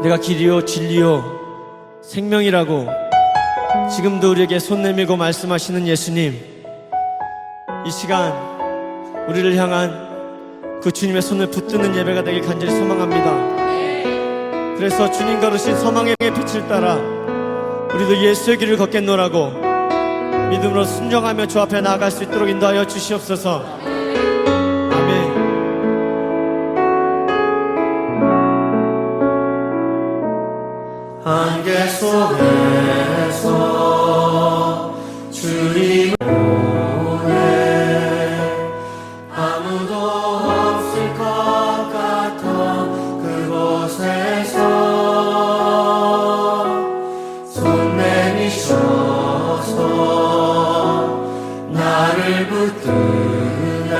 내가 길이요 진리요 생명이라고 지금도 우리에게 손 내밀고 말씀하시는 예수님, 이 시간 우리를 향한 그 주님의 손을 붙드는 예배가 되길 간절히 소망합니다. 그래서 주님 걸으신 서망의 빛을 따라 우리도 예수의 길을 걷겠노라고 믿음으로 순종하며 주 앞에 나아갈 수 있도록 인도하여 주시옵소서. 아멘. 안개 속에서 주님을 보내 아무도 없을 것 같아 그곳에서 손 내미셔서 나를 붙드네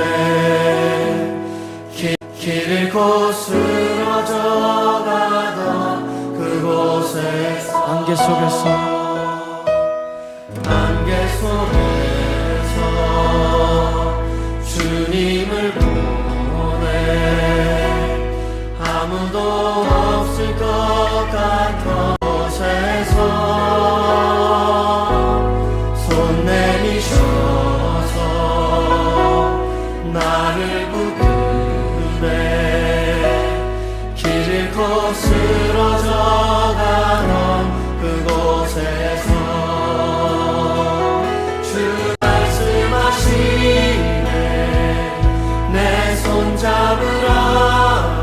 길 잃고 쓰러져가던 그곳에서 안개 속에서 주님을 보내 아무도 없을 것 같은 곳에서 손 내미셔서 나를 붙드네 길 잃고 쓰러져가던 그곳에서 주 말씀하시네 내 손 잡으라고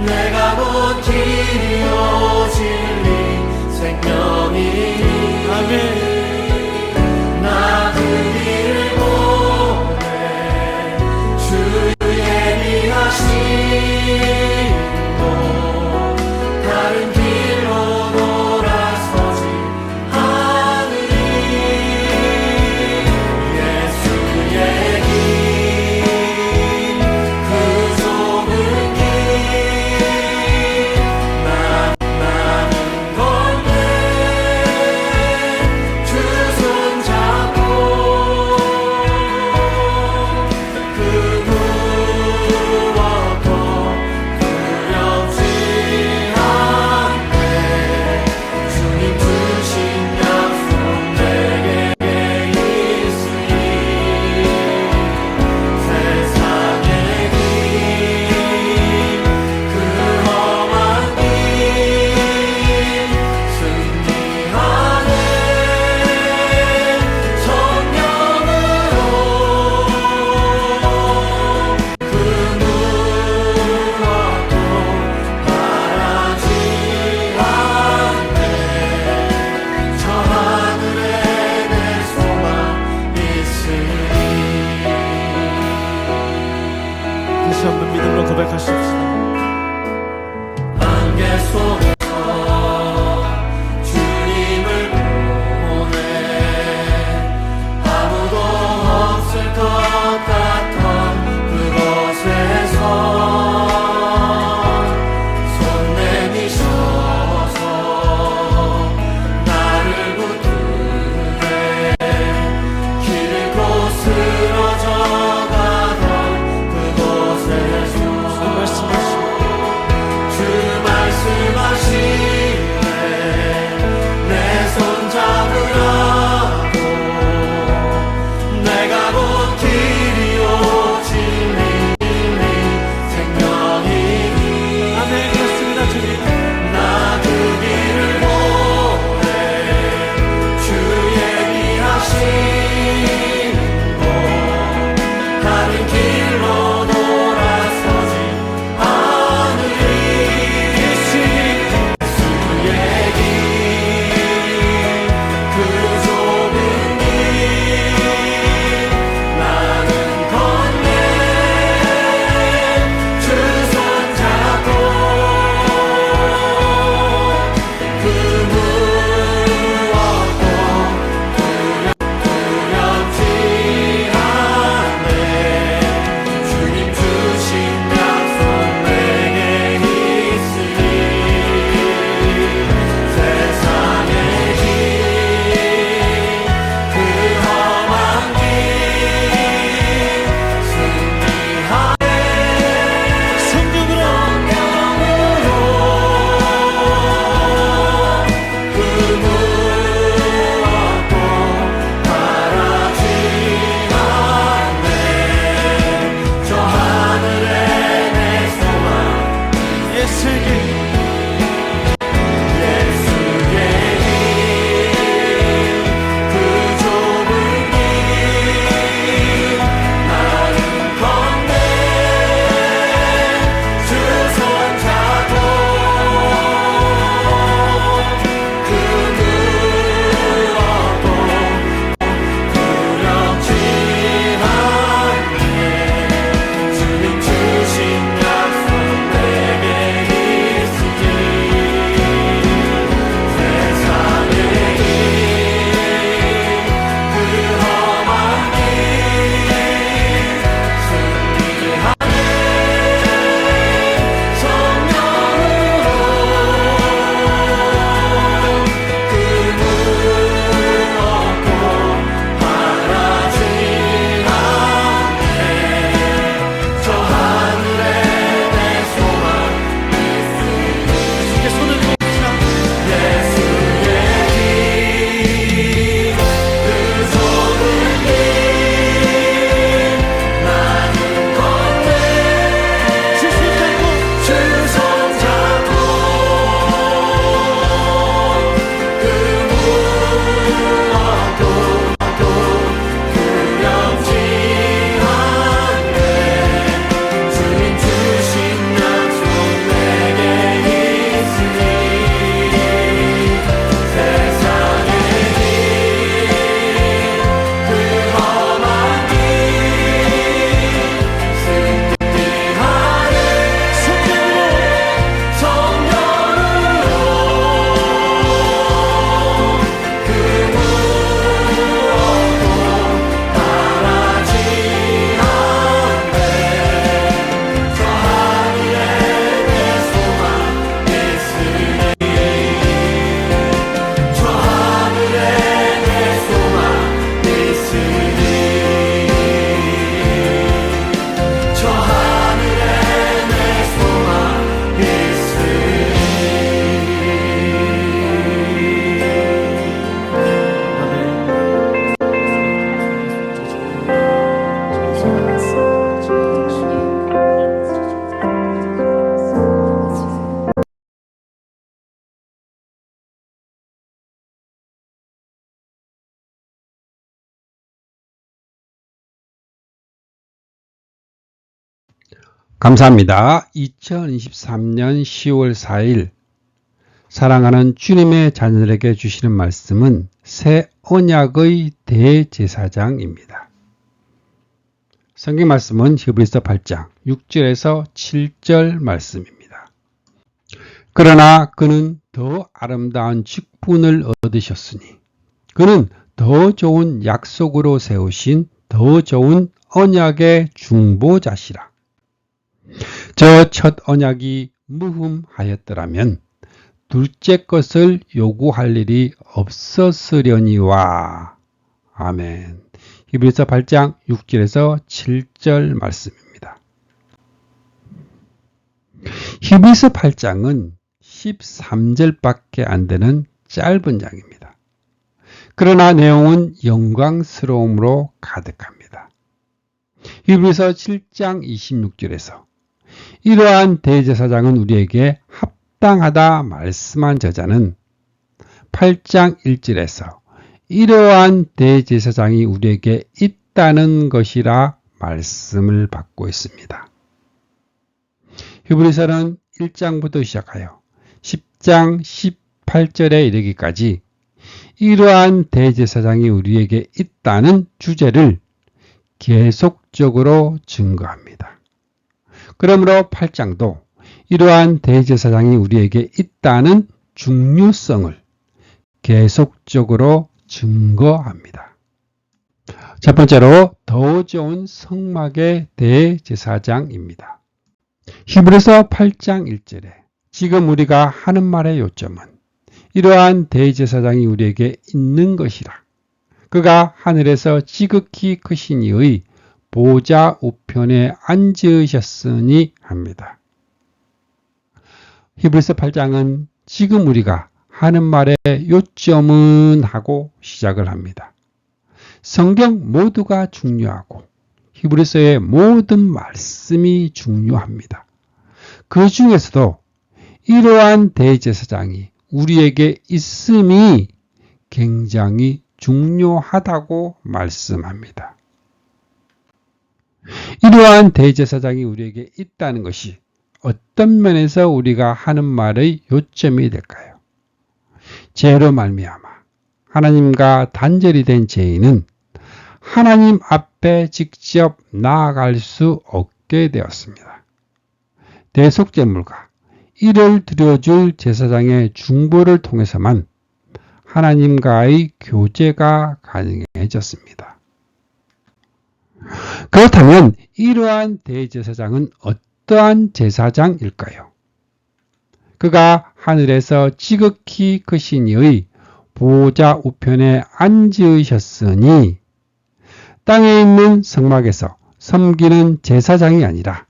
내가 곧 길이요 진리 생명이니 아멘. 나 그 길을 보내 주 예비하시고 다른 길로 돌아서지 않으리 예수의 길 그 좁은 길 나는 건데 주 손 잡고 그 무엇도 두렵지 않네 주님 주신 약속 내게 있으니 세상의 길 그 험한 길 승리하네 성령으로 그 무엇도 바라지 않네 저 하늘에 내 소망 있으니 다시 한번 믿음으로 고백하십시다. 안개 속에서 주님을 보내 아무도 없을 것 같던 그곳에서 손 내미셔서 나를 붙드네 길 잃고 쓰러져가던 그곳에서 말씀하시고 주 말씀하시 감사합니다. 2023년 10월 4일 사랑하는 주님의 자녀들에게 주시는 말씀은 새 언약의 대제사장입니다. 성경 말씀은 히브리서 8장 6절에서 7절 말씀입니다. 그러나 그는 더 아름다운 직분을 얻으셨으니 그는 더 좋은 약속으로 세우신 더 좋은 언약의 중보자시라. 저 첫 언약이 무흠하였더라면 둘째 것을 요구할 일이 없었으려니와. 아멘. 히브리서 8장 6절에서 7절 말씀입니다. 히브리서 8장은 13절밖에 안 되는 짧은 장입니다. 그러나 내용은 영광스러움으로 가득합니다. 히브리서 7장 26절에서 이러한 대제사장은 우리에게 합당하다 말씀한 저자는 8장 1절에서 이러한 대제사장이 우리에게 있다는 것이라 말씀을 받고 있습니다. 히브리서는 1장부터 시작하여 10장 18절에 이르기까지 이러한 대제사장이 우리에게 있다는 주제를 계속적으로 증거합니다. 그러므로 8장도 이러한 대제사장이 우리에게 있다는 중요성을 계속적으로 증거합니다. 첫 번째로 더 좋은 성막의 대제사장입니다. 히브리서 8장 1절에 지금 우리가 하는 말의 요점은 이러한 대제사장이 우리에게 있는 것이라. 그가 하늘에서 지극히 크신 이의 보좌 우편에 앉으셨으니 합니다. 히브리서 8장은 지금 우리가 하는 말의 요점은 하고 시작을 합니다. 성경 모두가 중요하고 히브리서의 모든 말씀이 중요합니다. 그 중에서도 이러한 대제사장이 우리에게 있음이 굉장히 중요하다고 말씀합니다. 이러한 대제사장이 우리에게 있다는 것이 어떤 면에서 우리가 하는 말의 요점이 될까요? 죄로 말미암아 하나님과 단절이 된 죄인은 하나님 앞에 직접 나아갈 수 없게 되었습니다. 대속제물과 이를 드려줄 제사장의 중보를 통해서만 하나님과의 교제가 가능해졌습니다. 그렇다면 이러한 대제사장은 어떠한 제사장일까요? 그가 하늘에서 지극히 크신 이의 보좌 우편에 앉으셨으니 땅에 있는 성막에서 섬기는 제사장이 아니라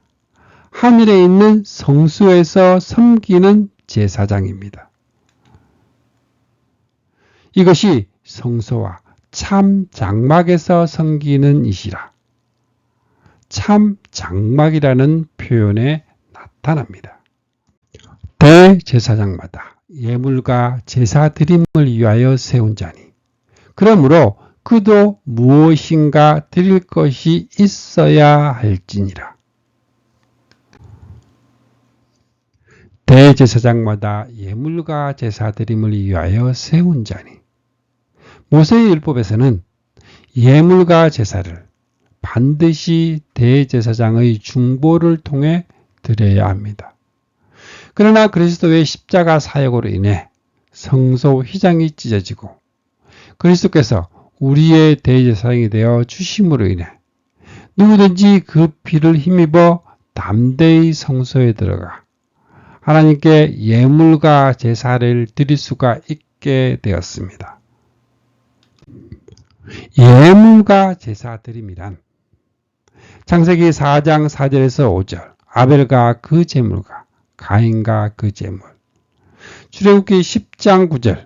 하늘에 있는 성수에서 섬기는 제사장입니다. 이것이 성소와 참 장막에서 섬기는 이시라. 참 장막이라는 표현에 나타납니다. 대제사장마다 예물과 제사 드림을 위하여 세운 자니 그러므로 그도 무엇인가 드릴 것이 있어야 할지니라. 대제사장마다 예물과 제사 드림을 위하여 세운 자니 모세의 율법에서는 예물과 제사를 반드시 대제사장의 중보를 통해 드려야 합니다. 그러나 그리스도의 십자가 사역으로 인해 성소 휘장이 찢어지고 그리스도께서 우리의 대제사장이 되어 주심으로 인해 누구든지 그 피를 힘입어 담대히 성소에 들어가 하나님께 예물과 제사를 드릴 수가 있게 되었습니다. 예물과 제사 드림이란 창세기 4장 4절에서 5절 아벨과 그 제물과 가인과 그 제물, 출애굽기 10장 9절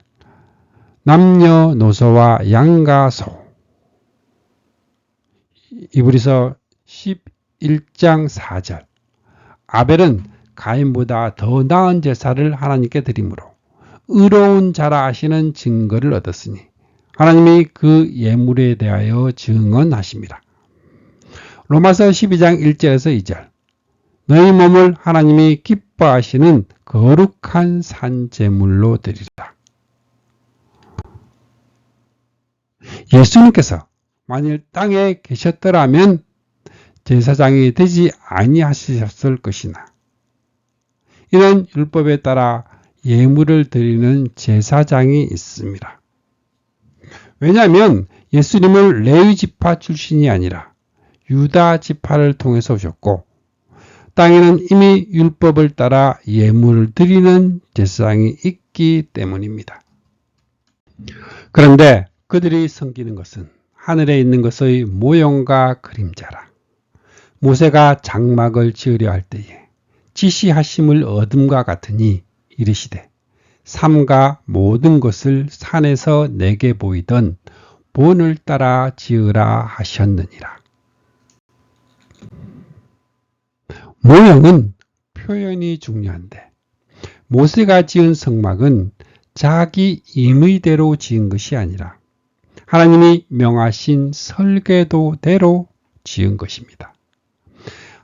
남녀노소와 양과 소, 히브리서 11장 4절 아벨은 가인보다 더 나은 제사를 하나님께 드림으로 의로운 자라 하시는 증거를 얻었으니 하나님이 그 예물에 대하여 증언하십니다. 로마서 12장 1절에서 2절 너희 몸을 하나님이 기뻐하시는 거룩한 산제물로 드리라. 예수님께서 만일 땅에 계셨더라면 제사장이 되지 아니하셨을 것이나 이런 율법에 따라 예물을 드리는 제사장이 있습니다. 왜냐하면 예수님은 레위 지파 출신이 아니라 유다 지파를 통해서 오셨고 땅에는 이미 율법을 따라 예물을 드리는 제사장이 있기 때문입니다. 그런데 그들이 섬기는 것은 하늘에 있는 것의 모형과 그림자라. 모세가 장막을 지으려 할 때에 지시하심을 얻음과 같으니 이르시되 삼가 모든 것을 산에서 내게 보이던 본을 따라 지으라 하셨느니라. 모형은 표현이 중요한데 모세가 지은 성막은 자기 임의대로 지은 것이 아니라 하나님이 명하신 설계도대로 지은 것입니다.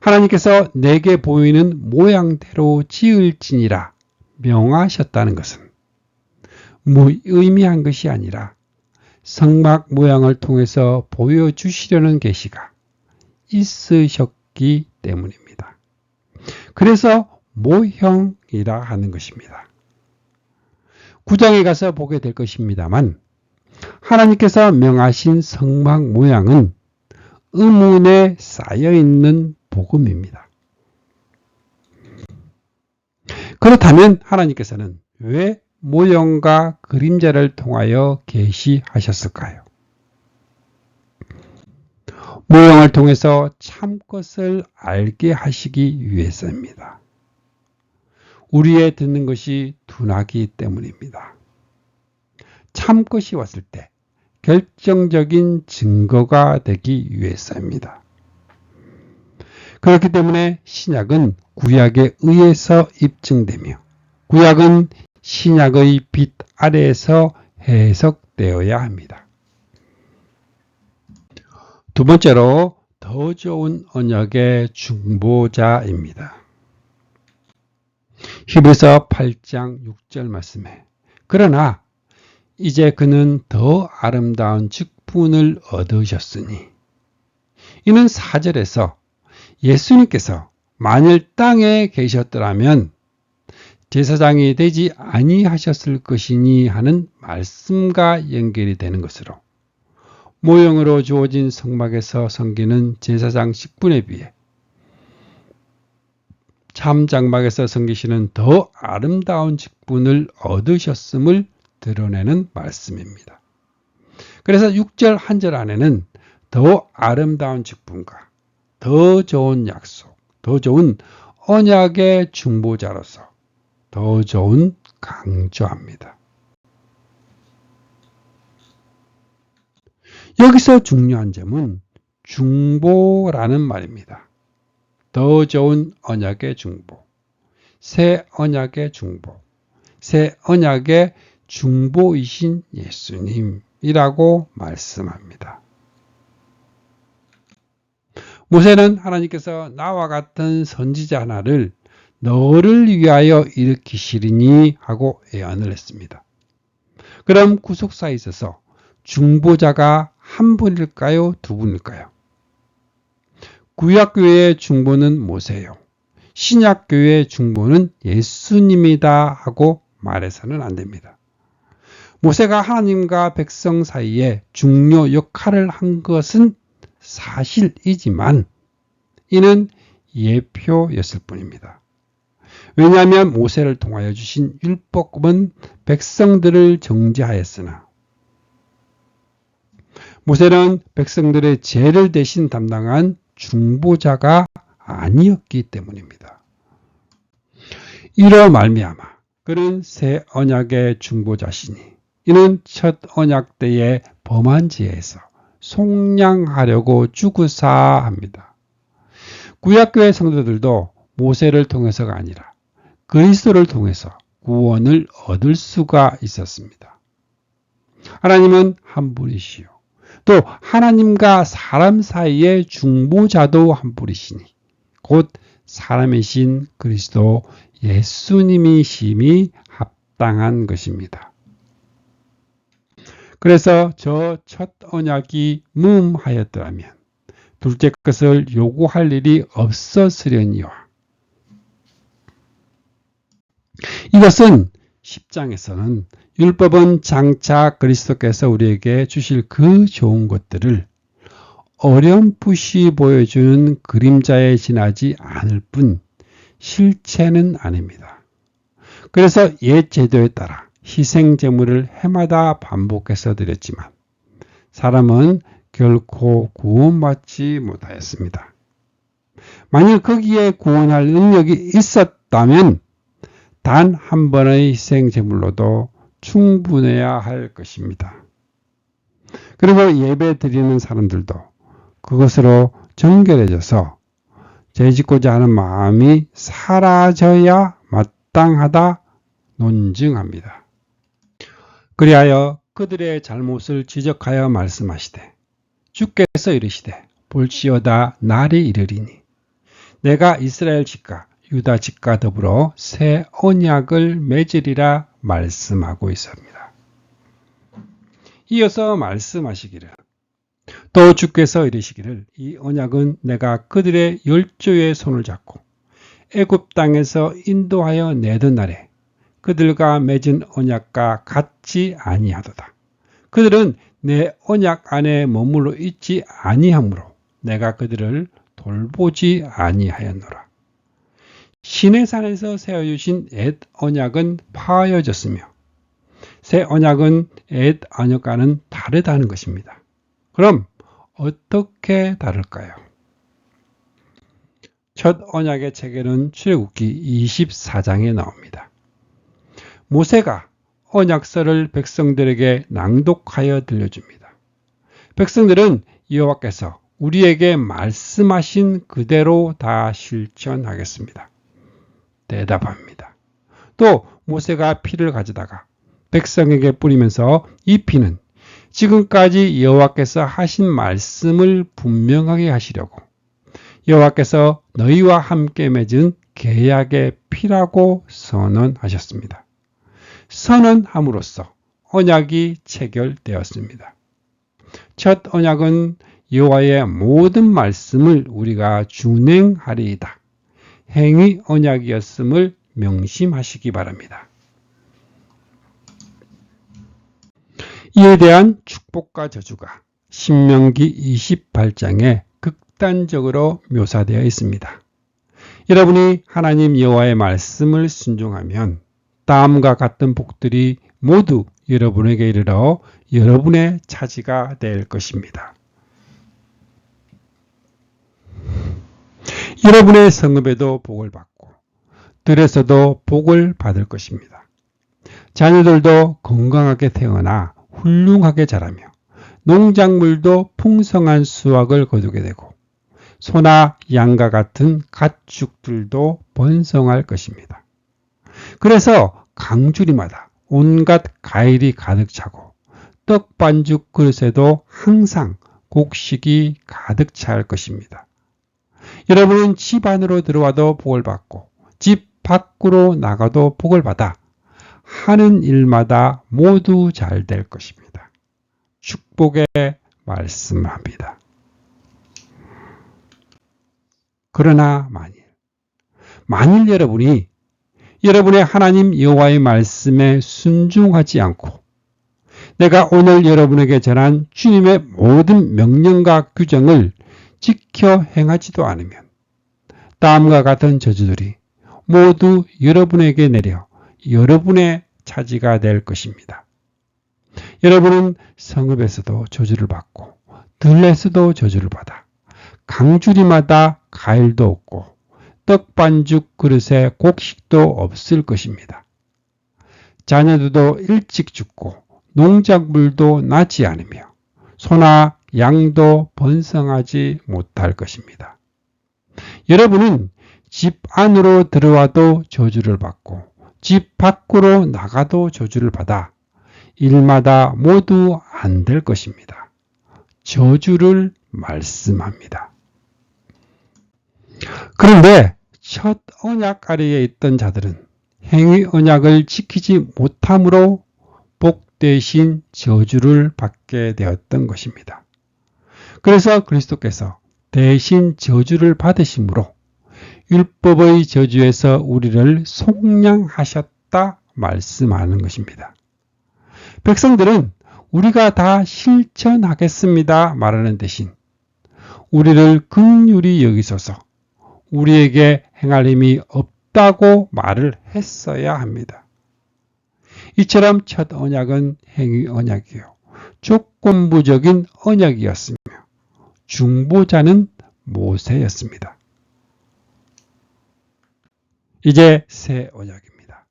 하나님께서 내게 보이는 모양대로 지을지니라 명하셨다는 것은 무의미한 것이 아니라 성막 모양을 통해서 보여주시려는 계시가 있으셨기 때문입니다. 그래서 모형이라 하는 것입니다. 9장에 가서 보게 될 것입니다만 하나님께서 명하신 성막 모양은 의문에 쌓여있는 복음입니다. 그렇다면 하나님께서는 왜 모형과 그림자를 통하여 계시하셨을까요? 모형을 통해서 참것을 알게 하시기 위해서입니다. 우리의 듣는 것이 둔하기 때문입니다. 참것이 왔을 때 결정적인 증거가 되기 위해서입니다. 그렇기 때문에 신약은 구약에 의해서 입증되며 구약은 신약의 빛 아래에서 해석되어야 합니다. 두 번째로 더 좋은 언약의 중보자입니다. 히브리서 8장 6절 말씀에 그러나 이제 그는 더 아름다운 직분을 얻으셨으니 이는 4절에서 예수님께서 만일 땅에 계셨더라면 제사장이 되지 아니하셨을 것이니 하는 말씀과 연결이 되는 것으로 모형으로 주어진 성막에서 섬기는 제사장 직분에 비해 참 장막에서 섬기시는 더 아름다운 직분을 얻으셨음을 드러내는 말씀입니다. 그래서 6절 한 절 안에는 더 아름다운 직분과 더 좋은 약속, 더 좋은 언약의 중보자로서 더 좋은 강조합니다. 여기서 중요한 점은 중보라는 말입니다. 더 좋은 언약의 중보, 새 언약의 중보, 새 언약의 중보이신 예수님이라고 말씀합니다. 모세는 하나님께서 나와 같은 선지자 하나를 너를 위하여 일으키시리니 하고 예언을 했습니다. 그럼 구속사에 있어서 중보자가 한 분일까요? 두 분일까요? 구약교회의 중보는 모세요. 신약교회의 중보는 예수님이다 하고 말해서는 안 됩니다. 모세가 하나님과 백성 사이에 중요 역할을 한 것은 사실이지만 이는 예표였을 뿐입니다. 왜냐하면 모세를 통하여 주신 율법은 백성들을 정죄하였으나 모세는 백성들의 죄를 대신 담당한 중보자가 아니었기 때문입니다. 이로 말미암아 그는 새 언약의 중보자시니 이는 첫 언약 때의 범한 죄에서 속량하려고 죽으사 합니다. 구약교회 성도들도 모세를 통해서가 아니라 그리스도를 통해서 구원을 얻을 수가 있었습니다. 하나님은 한 분이시요. 또 하나님과 사람 사이의 중보자도 한 분이시니 곧 사람이신 그리스도 예수님이심이 합당한 것입니다. 그래서 저 첫 언약이 무음하였더라면 둘째 것을 요구할 일이 없었으려니와. 이것은 10장에서는 율법은 장차 그리스도께서 우리에게 주실 그 좋은 것들을 어렴풋이 보여주는 그림자에 지나지 않을 뿐 실체는 아닙니다. 그래서 옛 제도에 따라 희생 제물을 해마다 반복해서 드렸지만 사람은 결코 구원받지 못하였습니다. 만일 거기에 구원할 능력이 있었다면 단 한 번의 희생 제물로도 충분해야 할 것입니다. 그리고 예배 드리는 사람들도 그것으로 정결해져서 죄짓고자 하는 마음이 사라져야 마땅하다 논증합니다. 그리하여 그들의 잘못을 지적하여 말씀하시되 주께서 이르시되 볼지어다 날이 이르리니 내가 이스라엘 집과 유다 집과 더불어 새 언약을 맺으리라 말씀하고 있습니다. 이어서 말씀하시기를 또 주께서 이르시기를 이 언약은 내가 그들의 열조의 손을 잡고 애굽 땅에서 인도하여 내던 날에 그들과 맺은 언약과 같지 아니하도다. 그들은 내 언약 안에 머물러 있지 아니하므로 내가 그들을 돌보지 아니하였노라. 시내산에서 세워주신 옛 언약은 파여졌으며 새 언약은 옛 언약과는 다르다는 것입니다. 그럼 어떻게 다를까요? 첫 언약의 체계는 출애굽기 24장에 나옵니다. 모세가 언약서를 백성들에게 낭독하여 들려줍니다. 백성들은 여호와께서 우리에게 말씀하신 그대로 다 실천하겠습니다. 대답합니다. 또 모세가 피를 가져다가 백성에게 뿌리면서 이 피는 지금까지 여호와께서 하신 말씀을 분명하게 하시려고 여호와께서 너희와 함께 맺은 계약의 피라고 선언하셨습니다. 선언함으로써 언약이 체결되었습니다. 첫 언약은 여호와의 모든 말씀을 우리가 준행하리이다. 행위 언약이었음을 명심하시기 바랍니다. 이에 대한 축복과 저주가 신명기 28장에 극단적으로 묘사되어 있습니다. 여러분이 하나님 여호와의 말씀을 순종하면 다음과 같은 복들이 모두 여러분에게 이르러 여러분의 차지가 될 것입니다. 여러분의 성읍에도 복을 받고 들에서도 복을 받을 것입니다. 자녀들도 건강하게 태어나 훌륭하게 자라며 농작물도 풍성한 수확을 거두게 되고 소나 양과 같은 가축들도 번성할 것입니다. 그래서 강주리마다 온갖 과일이 가득 차고 떡 반죽 그릇에도 항상 곡식이 가득 찰 것입니다. 여러분은 집 안으로 들어와도 복을 받고 집 밖으로 나가도 복을 받아 하는 일마다 모두 잘 될 것입니다. 축복의 말씀합니다. 그러나 만일 여러분이 여러분의 하나님 여호와의 말씀에 순종하지 않고 내가 오늘 여러분에게 전한 주님의 모든 명령과 규정을 지켜 행하지도 않으면 다음과 같은 저주들이 모두 여러분에게 내려 여러분의 차지가 될 것입니다. 여러분은 성읍에서도 저주를 받고 들에서도 저주를 받아 강주리마다 과일도 없고 떡반죽 그릇에 곡식도 없을 것입니다. 자녀들도 일찍 죽고 농작물도 나지 않으며 소나 양도 번성하지 못할 것입니다. 여러분은 집 안으로 들어와도 저주를 받고 집 밖으로 나가도 저주를 받아 일마다 모두 안 될 것입니다. 저주를 말씀합니다. 그런데 첫 언약 아래에 있던 자들은 행위 언약을 지키지 못함으로 복 대신 저주를 받게 되었던 것입니다. 그래서 그리스도께서 대신 저주를 받으심으로 율법의 저주에서 우리를 속량하셨다 말씀하는 것입니다. 백성들은 우리가 다 실천하겠습니다 말하는 대신 우리를 긍휼히 여기소서 우리에게 행할 힘이 없다고 말을 했어야 합니다. 이처럼 첫 언약은 행위 언약이요 조건부적인 언약이었으며 중보자는 모세였습니다. 이제 새 언약입니다.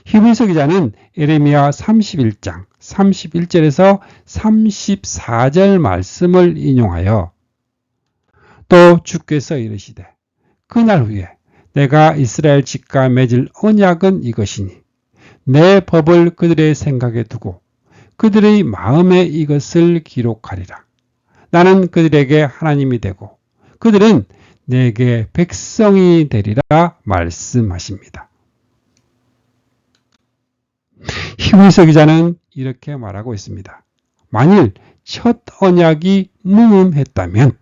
히브리서 기자는 예레미야 31장 31절에서 34절 말씀을 인용하여 또 주께서 이르시되 그날 후에 내가 이스라엘 집과 맺을 언약은 이것이니 내 법을 그들의 생각에 두고 그들의 마음에 이것을 기록하리라. 나는 그들에게 하나님이 되고 그들은 내게 백성이 되리라 말씀하십니다. 히브리서 기자는 이렇게 말하고 있습니다. 만일 첫 언약이 무음했다면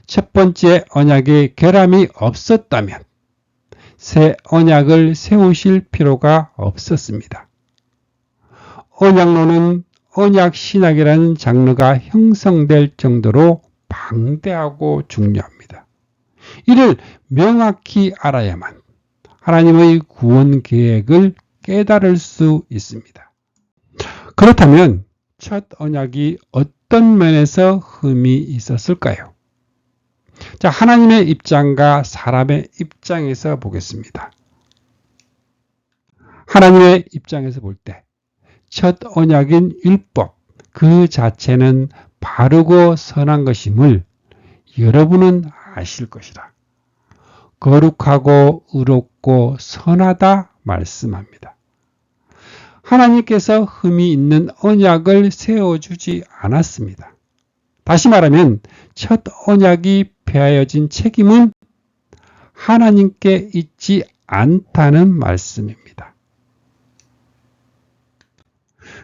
첫 번째 언약의 결함이 없었다면 새 언약을 세우실 필요가 없었습니다. 언약론은 언약신학이라는 장르가 형성될 정도로 방대하고 중요합니다. 이를 명확히 알아야만 하나님의 구원 계획을 깨달을 수 있습니다. 그렇다면 첫 언약이 어떤 면에서 흠이 있었을까요? 자, 하나님의 입장과 사람의 입장에서 보겠습니다. 하나님의 입장에서 볼 때 첫 언약인 율법 그 자체는 바르고 선한 것임을 여러분은 아실 것이라. 거룩하고 의롭고 선하다 말씀합니다. 하나님께서 흠이 있는 언약을 세워주지 않았습니다. 다시 말하면 첫 언약이 폐하여진 책임은 하나님께 있지 않다는 말씀입니다.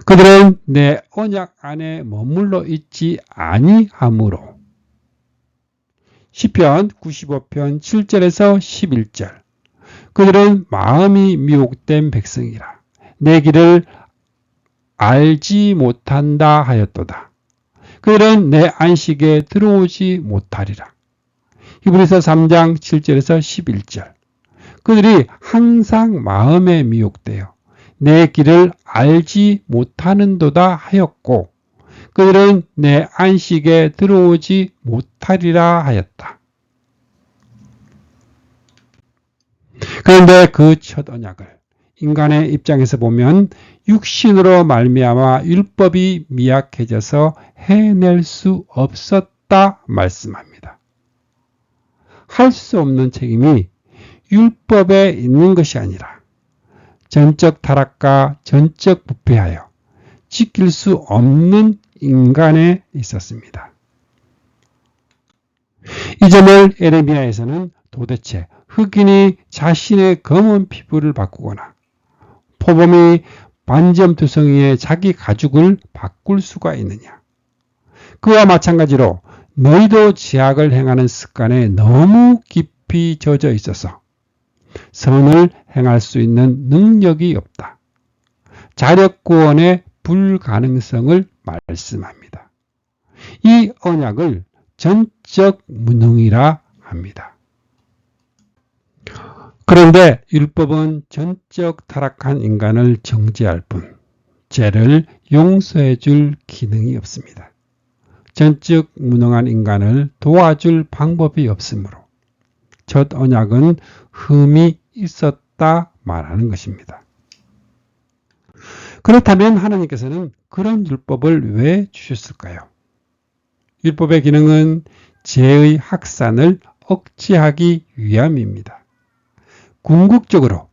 그들은 내 언약 안에 머물러 있지 아니하므로 시편 95편 7절에서 11절 그들은 마음이 미혹된 백성이라 내 길을 알지 못한다 하였도다. 그들은 내 안식에 들어오지 못하리라. 히브리서 3장 7절에서 11절 그들이 항상 마음에 미혹되어 내 길을 알지 못하는도다 하였고 그들은 내 안식에 들어오지 못하리라 하였다. 그런데 그 첫 언약을 인간의 입장에서 보면 육신으로 말미암아 율법이 미약해져서 해낼 수 없었다 말씀합니다. 할 수 없는 책임이 율법에 있는 것이 아니라 전적 타락과 전적 부패하여 지킬 수 없는 인간에 있었습니다. 이 점을 에레미야에서는 도대체 흑인이 자신의 검은 피부를 바꾸거나 포범이 반점투성이의 자기 가죽을 바꿀 수가 있느냐. 그와 마찬가지로 너희도 제약을 행하는 습관에 너무 깊이 젖어 있어서 선을 행할 수 있는 능력이 없다. 자력구원의 불가능성을 말씀합니다. 이 언약을 전적 무능이라 합니다. 그런데 율법은 전적 타락한 인간을 정죄할 뿐 죄를 용서해 줄 기능이 없습니다. 전적 무능한 인간을 도와줄 방법이 없으므로 첫 언약은 흠이 있었다 말하는 것입니다. 그렇다면 하나님께서는 그런 율법을 왜 주셨을까요? 율법의 기능은 죄의 확산을 억제하기 위함입니다. 궁극적으로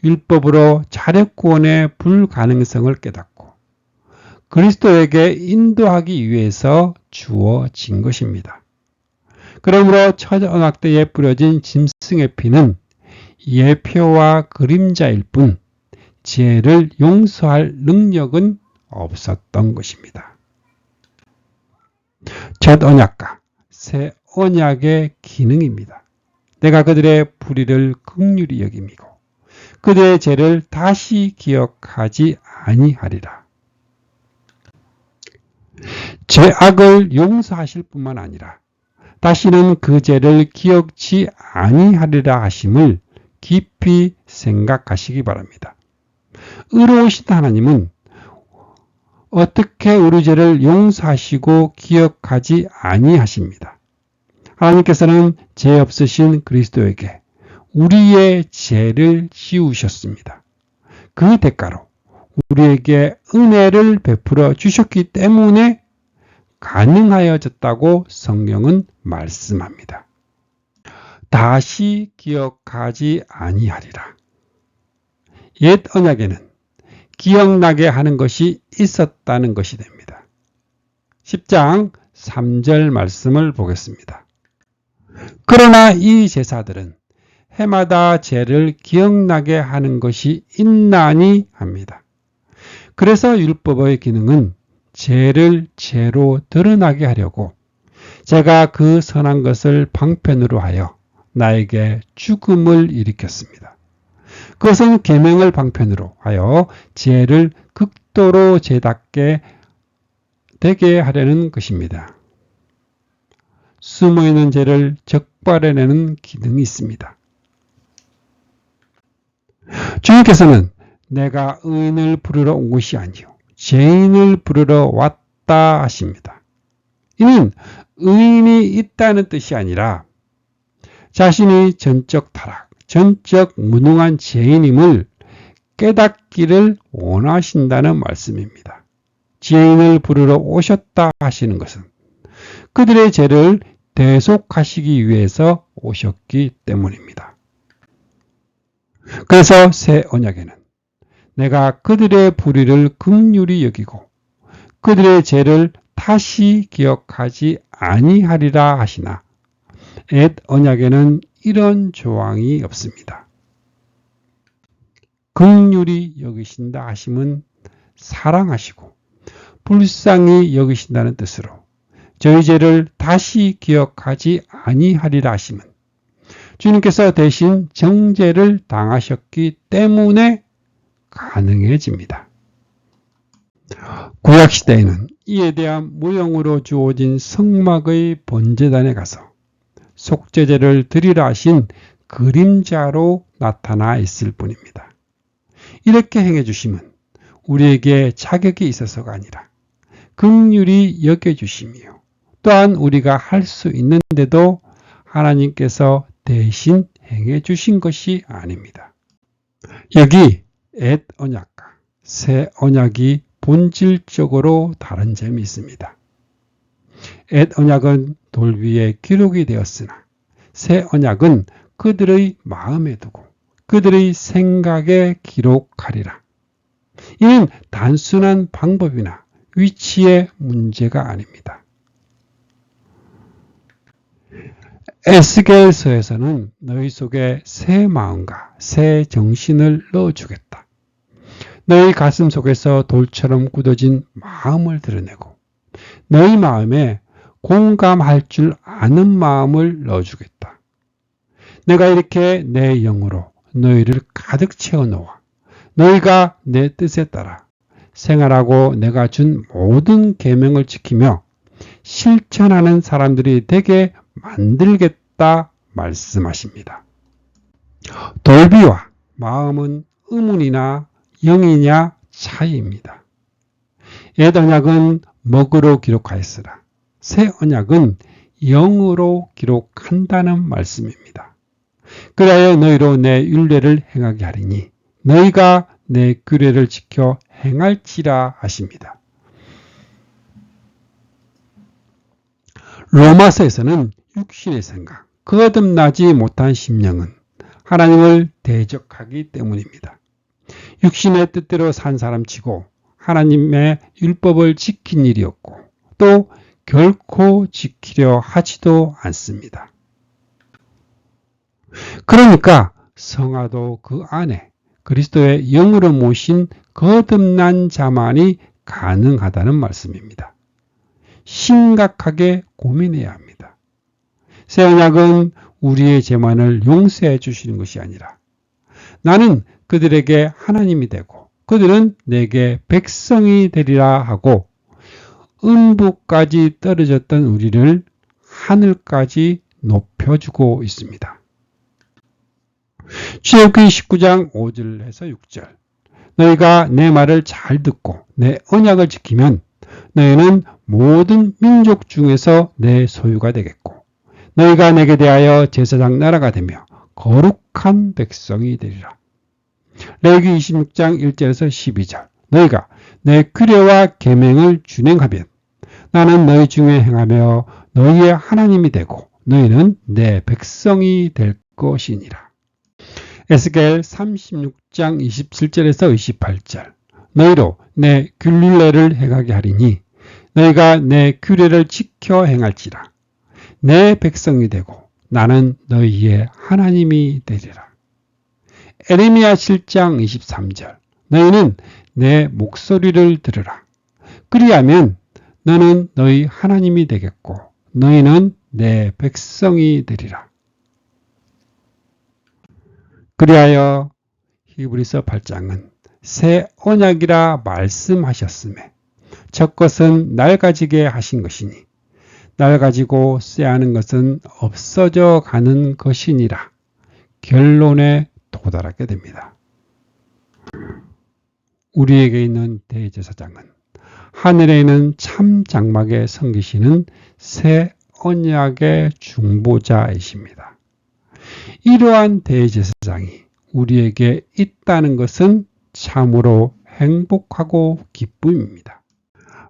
율법으로 자력구원의 불가능성을 깨닫고 그리스도에게 인도하기 위해서 주어진 것입니다. 그러므로 첫 언약 때에 뿌려진 짐승의 피는 예표와 그림자일 뿐 죄를 용서할 능력은 없었던 것입니다. 첫 언약과 새 언약의 기능입니다. 내가 그들의 불의를 긍휼히 여김이고 그들의 죄를 다시 기억하지 아니하리라. 죄악을 용서하실 뿐만 아니라 다시는 그 죄를 기억지 아니하리라 하심을 깊이 생각하시기 바랍니다. 의로우신 하나님은 어떻게 우리 죄를 용서하시고 기억하지 아니하십니다. 하나님께서는 죄 없으신 그리스도에게 우리의 죄를 지우셨습니다. 그 대가로 우리에게 은혜를 베풀어 주셨기 때문에 가능하여졌다고 성경은 말씀합니다. 다시 기억하지 아니하리라. 옛 언약에는 기억나게 하는 것이 있었다는 것이 됩니다. 10장 3절 말씀을 보겠습니다. 그러나 이 제사들은 해마다 죄를 기억나게 하는 것이 있나니 합니다. 그래서 율법의 기능은 죄를 죄로 드러나게 하려고 제가 그 선한 것을 방편으로 하여 나에게 죽음을 일으켰습니다. 그것은 계명을 방편으로 하여 죄를 극도로 죄답게 되게 하려는 것입니다. 숨어있는 죄를 적발해내는 기능이 있습니다. 주님께서는 내가 의인을 부르러 온 것이 아니요 죄인을 부르러 왔다 하십니다. 이는 의인이 있다는 뜻이 아니라 자신이 전적 타락, 전적 무능한 죄인임을 깨닫기를 원하신다는 말씀입니다. 죄인을 부르러 오셨다 하시는 것은 그들의 죄를 대속하시기 위해서 오셨기 때문입니다. 그래서 새 언약에는 내가 그들의 불의를 긍휼히 여기고 그들의 죄를 다시 기억하지 아니하리라 하시나 옛 언약에는 이런 조항이 없습니다. 긍휼히 여기신다 하심은 사랑하시고 불쌍히 여기신다는 뜻으로 저희 죄를 다시 기억하지 아니하리라 하심은 주님께서 대신 정죄를 당하셨기 때문에 가능해집니다. 구약시대에는 이에 대한 무용으로 주어진 성막의 번제단에 가서 속죄제를 드리라 하신 그림자로 나타나 있을 뿐입니다. 이렇게 행해 주심은 우리에게 자격이 있어서가 아니라 긍휼히 여겨주심이요 또한 우리가 할 수 있는데도 하나님께서 대신 행해 주신 것이 아닙니다. 여기 옛 언약과 새 언약이 본질적으로 다른 점이 있습니다. 옛 언약은 돌 위에 기록이 되었으나 새 언약은 그들의 마음에 두고 그들의 생각에 기록하리라. 이는 단순한 방법이나 위치의 문제가 아닙니다. 에스겔서에서는 너희 속에 새 마음과 새 정신을 넣어주겠다. 너희 가슴 속에서 돌처럼 굳어진 마음을 드러내고 너희 마음에 공감할 줄 아는 마음을 넣어주겠다. 내가 이렇게 내 영으로 너희를 가득 채워놓아 너희가 내 뜻에 따라 생활하고 내가 준 모든 계명을 지키며 실천하는 사람들이 되게 만들겠다 말씀하십니다. 돌비와 마음은 의문이나 영이냐 차이입니다. 옛 언약은 먹으로 기록하였으나 새 언약은 영으로 기록한다는 말씀입니다. 그리하여 너희로 내 율례를 행하게 하리니 너희가 내 규례를 지켜 행할지라 하십니다. 로마서에서는 육신의 생각, 거듭나지 못한 심령은 하나님을 대적하기 때문입니다. 육신의 뜻대로 산 사람치고 하나님의 율법을 지킨 일이 없고 또 결코 지키려 하지도 않습니다. 그러니까 성화도 그 안에 그리스도의 영으로 모신 거듭난 자만이 가능하다는 말씀입니다. 심각하게 고민해야 합니다. 새 언약은 우리의 죄만을 용서해 주시는 것이 아니라 나는 그들에게 하나님이 되고 그들은 내게 백성이 되리라 하고 음부까지 떨어졌던 우리를 하늘까지 높여주고 있습니다. 출애굽기 19장 5절에서 6절 너희가 내 말을 잘 듣고 내 언약을 지키면 너희는 모든 민족 중에서 내 소유가 되겠고 너희가 내게 대하여 제사장 나라가 되며 거룩한 백성이 되리라. 레위기 26장 1절에서 12절 너희가 내 규례와 계명을 준행하면 나는 너희 중에 행하며 너희의 하나님이 되고 너희는 내 백성이 될 것이니라. 에스겔 36장 27절에서 28절 너희로 내 균례를 행하게 하리니 너희가 내 규례를 지켜 행할지라. 내 백성이 되고 나는 너희의 하나님이 되리라. 에레미야 7장 23절 너희는 내 목소리를 들으라. 그리하면 너는 너희 하나님이 되겠고 너희는 내 백성이 되리라. 그리하여 히브리서 8장은 새 언약이라 말씀하셨음에 첫 것은 낡아지게 하신 것이니 낡아지고 쇠하는 것은 없어져 가는 것이니라 결론에 도달하게 됩니다. 우리에게 있는 대제사장은 하늘에 있는 참 장막에 섬기시는 새 언약의 중보자이십니다. 이러한 대제사장이 우리에게 있다는 것은 참으로 행복하고 기쁨입니다.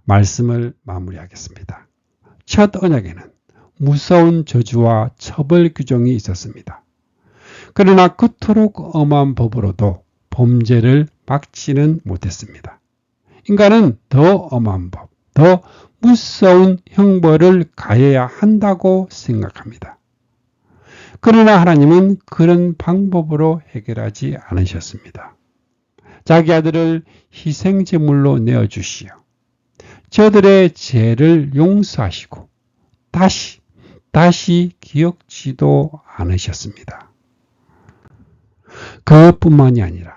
말씀을 마무리하겠습니다. 첫 언약에는 무서운 저주와 처벌 규정이 있었습니다. 그러나 그토록 엄한 법으로도 범죄를 막지는 못했습니다. 인간은 더 엄한 법, 더 무서운 형벌을 가해야 한다고 생각합니다. 그러나 하나님은 그런 방법으로 해결하지 않으셨습니다. 자기 아들을 희생제물로 내어주시어 저들의 죄를 용서하시고 다시 기억지도 않으셨습니다. 그것뿐만이 아니라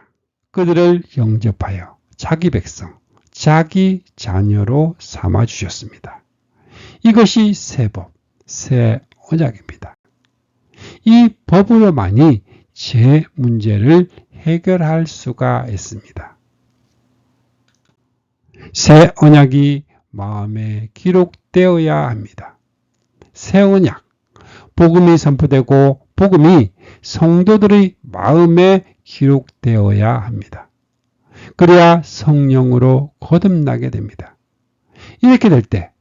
그들을 영접하여 자기 백성, 자기 자녀로 삼아주셨습니다. 이것이 새 법, 새 언약입니다. 이 법으로만이 죄 문제를 해결할 수가 있습니다. 새 언약이 마음에 기록되어야 합니다. 새 언약, 복음이 선포되고 복음이 성도들의 마음에 기록되어야 합니다. 그래야 성령으로 거듭나게 됩니다. 이렇게 될 때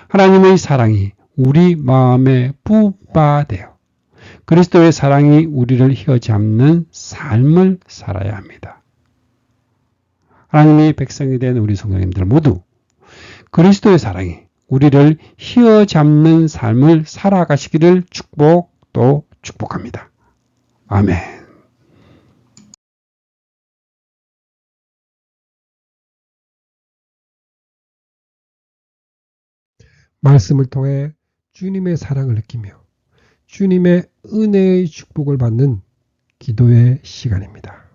하나님의 사랑이 우리 마음에 부바되어 그리스도의 사랑이 우리를 휘어잡는 삶을 살아야 합니다. 하나님의 백성이 된 우리 성도님들 모두 그리스도의 사랑이 우리를 휘어잡는 삶을 살아가시기를 축복합니다. 아멘. 말씀을 통해 주님의 사랑을 느끼며 주님의 은혜의 축복을 받는 기도의 시간입니다.